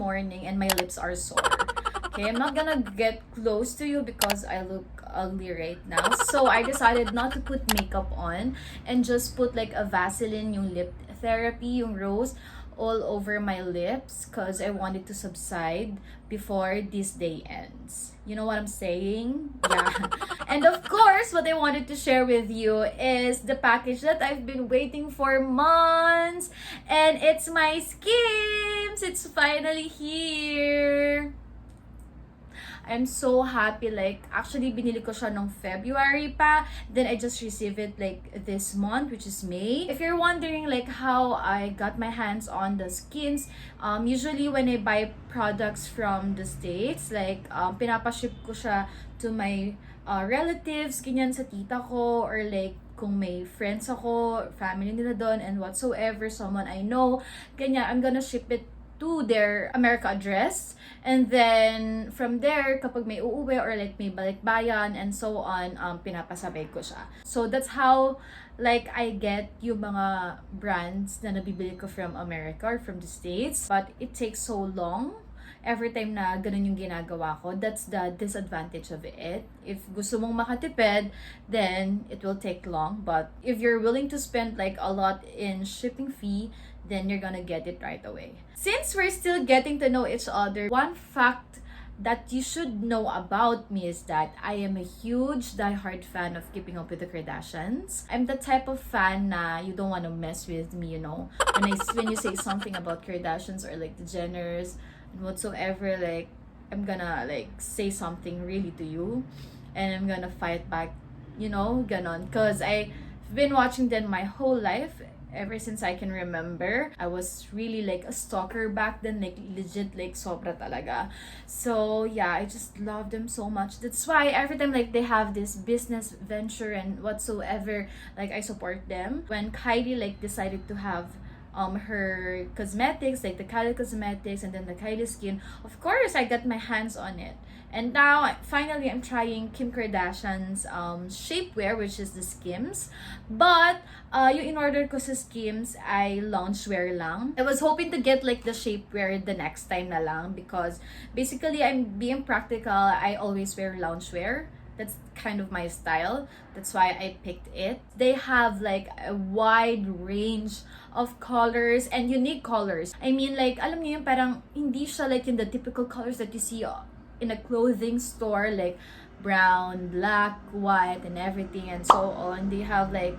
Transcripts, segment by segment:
morning and my lips are sore. Okay, I'm not gonna get close to you because I look ugly right now. So I decided not to put makeup on and just put like a Vaseline, yung lip therapy, yung rose, all over my lips because I want it to subside before this day ends. You know what I'm saying? Yeah. And of course, what I wanted to share with you is the package that I've been waiting for months. And it's my Skims! It's finally here! I'm so happy. Like, actually, binili ko siya nung February pa. Then, I just received it, like, this month, which is May. If you're wondering, like, how I got my hands on the Skims, usually, when I buy products from the States, like, pinapaship ko siya to my relatives, ganyan sa tita ko, or like, kung may friends ako, family nila doon, and whatsoever, someone I know, ganyan, I'm gonna ship it to their America address. And then, from there, kapag may uuwi or like may balikbayan and so on, pinapasabay ko siya. So, that's how, like, I get yung mga brands na nabibili ko from America or from the States. But it takes so long every time na ganun yung ginagawa ko. That's the disadvantage of it. If gusto mong makatipid, then it will take long. But if you're willing to spend like a lot in shipping fee, then you're gonna get it right away. Since we're still getting to know each other, one fact that you should know about me is that I am a huge diehard fan of Keeping Up with the Kardashians. I'm the type of fan na you don't want to mess with me, you know. When you say something about Kardashians or like the Jenners and whatsoever, like I'm gonna like say something really to you and I'm gonna fight back, you know, ganon. Cause I've been watching them my whole life. Ever since I can remember, I was really like a stalker back then, like legit, like sobra talaga. So yeah, I just love them so much. That's why every time like they have this business venture and whatsoever, like I support them. When Kylie like decided to have her cosmetics, like the Kaale cosmetics and then the Kylie skin, of course I got my hands on it. And now, finally, I'm trying Kim Kardashian's shapewear, which is the Skims. But, yung in-order ko sa Skims ay loungewear lang. I was hoping to get like the shapewear the next time na lang because basically, I'm being practical. I always wear loungewear. That's kind of my style. That's why I picked it. They have like a wide range of colors and unique colors. I mean, like, alam niyo yung parang hindi siya like in the typical colors that you see in a clothing store, like brown, black, white, and everything and so on. They have like,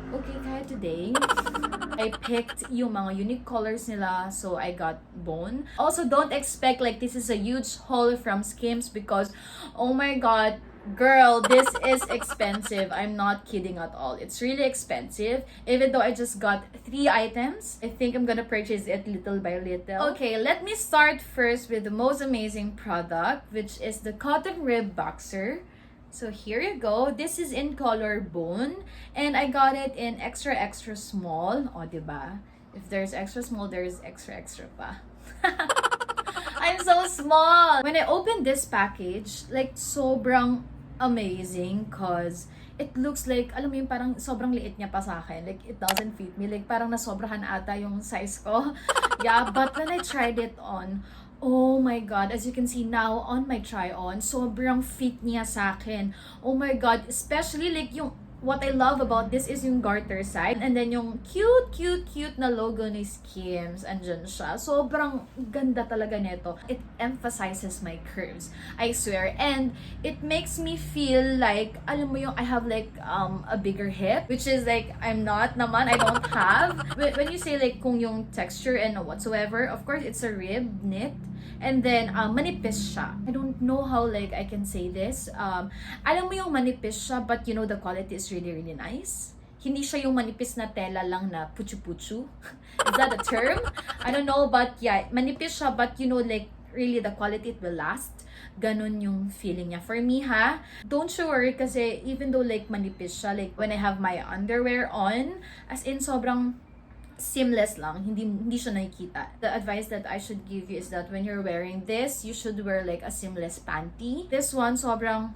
okay, kaya today I picked yung mga unique colors nila, so I got bone. Also, don't expect like this is a huge haul from Skims because, oh my god, girl, this is expensive. I'm not kidding at all. It's really expensive. Even though I just got 3 items, I think I'm gonna purchase it little by little. Okay, let me start first with the most amazing product, which is the cotton rib boxer. So here you go. This is in color bone. And I got it in extra extra small. O, diba? If there's extra small, there's extra extra pa. I'm so small! When I opened this package, like sobrang amazing cause it looks like, alam mo yung parang sobrang liit niya pa sa akin. Like, it doesn't fit me. Like, parang nasobrahan ata yung size ko. Yeah, but when I tried it on, oh my god, as you can see now on my try-on, sobrang fit niya sa akin. Oh my god, especially like yung what I love about this is yung garter side and then yung cute na logo ni Skims, andyan siya. Sobrang ganda talaga nito. It emphasizes my curves, I swear. And it makes me feel like, alam mo yung I have like a bigger hip, which is like, I'm not naman, I don't have. When you say like kung yung texture and whatsoever, of course it's a rib knit. And then, manipis siya. I don't know how like I can say this. Alam mo yung manipis siya, but you know the quality is really, really nice. Hindi siya yung manipis na tela lang na puchu-puchu. Is that a term? I don't know, but yeah, manipis siya, but you know like really the quality it will last. Ganon yung feeling niya. For me ha, don't you worry kasi even though like manipis siya, like when I have my underwear on, as in sobrang seamless lang, hindi siya nakikita. The advice that I should give you is that when you're wearing this, you should wear like a seamless panty. This one, sobrang,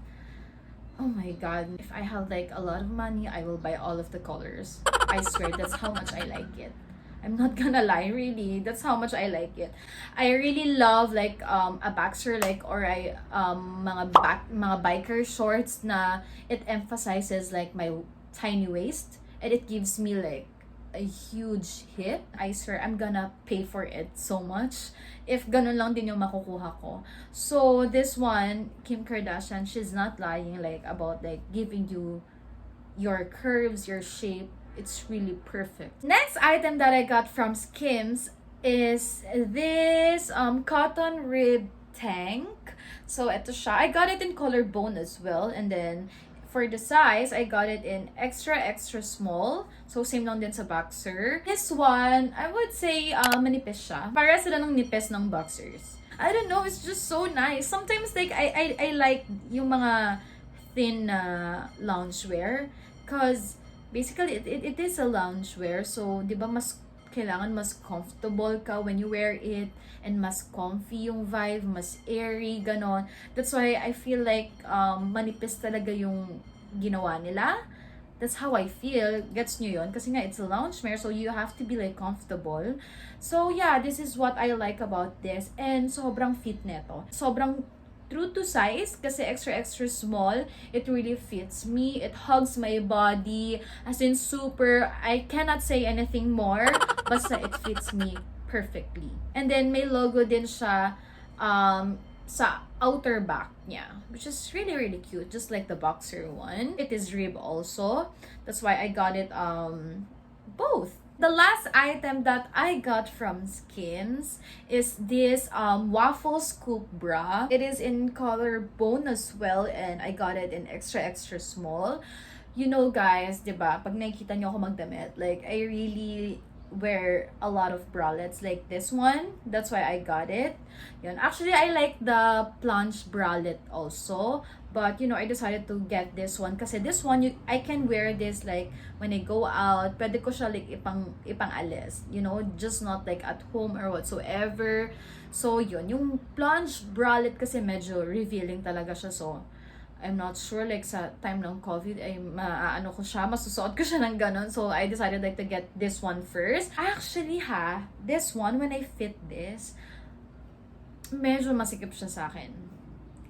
oh my god, if I have like a lot of money, I will buy all of the colors. I swear, that's how much I like it. I'm not gonna lie, really, that's how much I like it. I really love like a boxer like or mga biker shorts na it emphasizes like my tiny waist and it gives me like a huge hit. I swear, I'm gonna pay for it so much if ganun lang din yung makukuha ko. So, this one, Kim Kardashian, she's not lying like about like giving you your curves, your shape. It's really perfect. Next item that I got from Skims is this cotton rib tank. So, ito siya. I got it in color bone as well. And then, for the size, I got it in extra small. So, same lang din sa boxer. This one, I would say manipis siya. Para sila ng nipis ng boxers. I don't know, it's just so nice. Sometimes, like, I like yung mga thin loungewear. Because, basically, it is a loungewear. So, di ba, kailangan mas comfortable ka when you wear it and mas comfy yung vibe, mas airy, ganon. That's why I feel like manipis talaga yung ginawa nila. That's how I feel. Gets nyo yun? Kasi nga, it's a loungewear, so you have to be like comfortable. So yeah, this is what I like about this. And sobrang fit neto. Sobrang true to size kasi extra small. It really fits me. It hugs my body. As in super, I cannot say anything more. Basta it fits me perfectly. And then may logo din siya sa outer back niya, which is really cute, just like the boxer one. It is rib also. That's why I got it both. The last item that I got from Skims is this Waffle scoop bra. It is in color bone as well, and I got it in extra small. You know guys, diba, pag nakikita nyo ako magdamit, like I really wear a lot of bralettes like this one. That's why I got it. Yun. Actually, I like the plunge bralette also. But, you know, I decided to get this one. Kasi this one, I can wear this like when I go out. Pwede ko siya like ipang alis. You know, just not like at home or whatsoever. So, yun. Yung plunge bralette kasi medyo revealing talaga siya. So, I'm not sure, like, sa time ng COVID, ay masusuot ko siya ng ganon. So, I decided, like, to get this one first. Actually, this one, when I fit this, medyo masikip siya sa akin.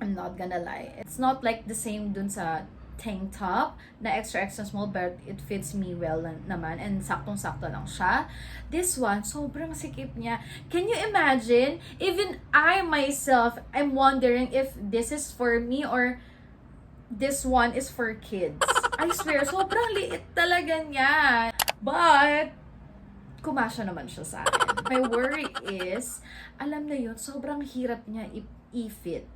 I'm not gonna lie. It's not like the same dun sa tank top na extra small, but it fits me well naman. And saktong-sakto lang siya. This one, sobrang sikip niya. Can you imagine? Even I myself, I'm wondering if this is for me or this one is for kids. I swear, sobrang liit talaga niya. But, kumasya naman siya sa akin. My worry is, alam na yun, sobrang hirap niya i-fit.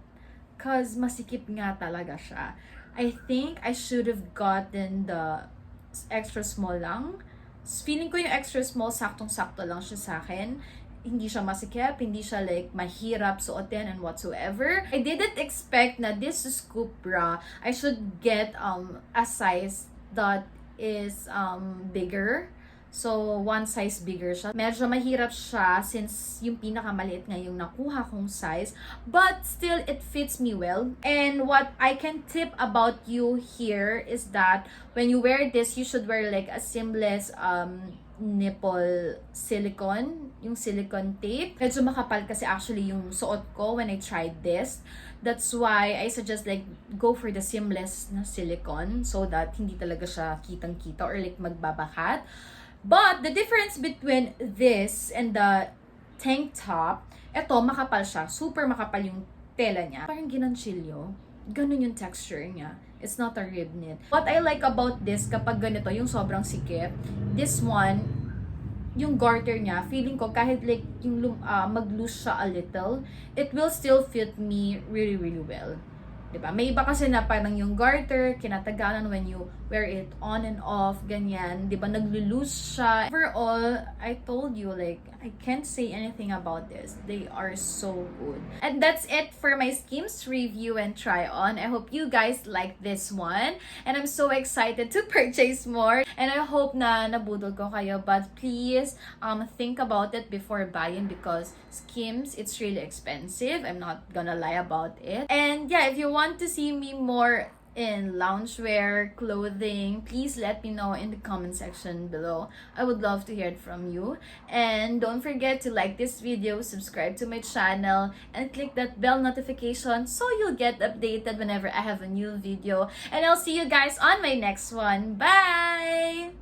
Cause masikip nga talaga siya. I think I should have gotten the extra small lang. Feeling ko yung extra small, saktong-sakto lang siya sa akin. Hindi siya masikip, hindi siya like mahirap suotin and whatsoever. I didn't expect na this scoop bra, I should get a size that is bigger. So, one size bigger siya. Medyo mahirap siya since yung pinakamaliit nga yung nakuha kong size. But still, it fits me well. And what I can tip about you here is that when you wear this, you should wear like a seamless nipple silicone, yung silicone tape. Medyo makapal kasi actually yung suot ko when I tried this. That's why I suggest like go for the seamless na silicone so that hindi talaga siya kitang-kita or like magbabakat. But the difference between this and the tank top, eto makapal siya. Super makapal yung tela niya. Parang ginanchilyo. Ganun yung texture niya. It's not a rib knit. What I like about this, kapag ganito, yung sobrang sikip, this one, yung garter niya, feeling ko kahit like yung mag-loose siya a little, it will still fit me really well. Diba? May iba kasi na parang yung garter, kinatagalan when you wear it on and off, ganyan. Diba? Naglo-loose siya. Overall, I told you, like, I can't say anything about this. They are so good. And that's it for my Skims review and try on. I hope you guys like this one. And I'm so excited to purchase more. And I hope na nabudol ko kayo. But please, think about it before buying because Skims, it's really expensive. I'm not gonna lie about it. And yeah, if you want to see me more in loungewear, clothing, please let me know in the comment section below. I would love to hear it from you. And don't forget to like this video, subscribe to my channel, and click that bell notification so you'll get updated whenever I have a new video. And I'll see you guys on my next one. Bye!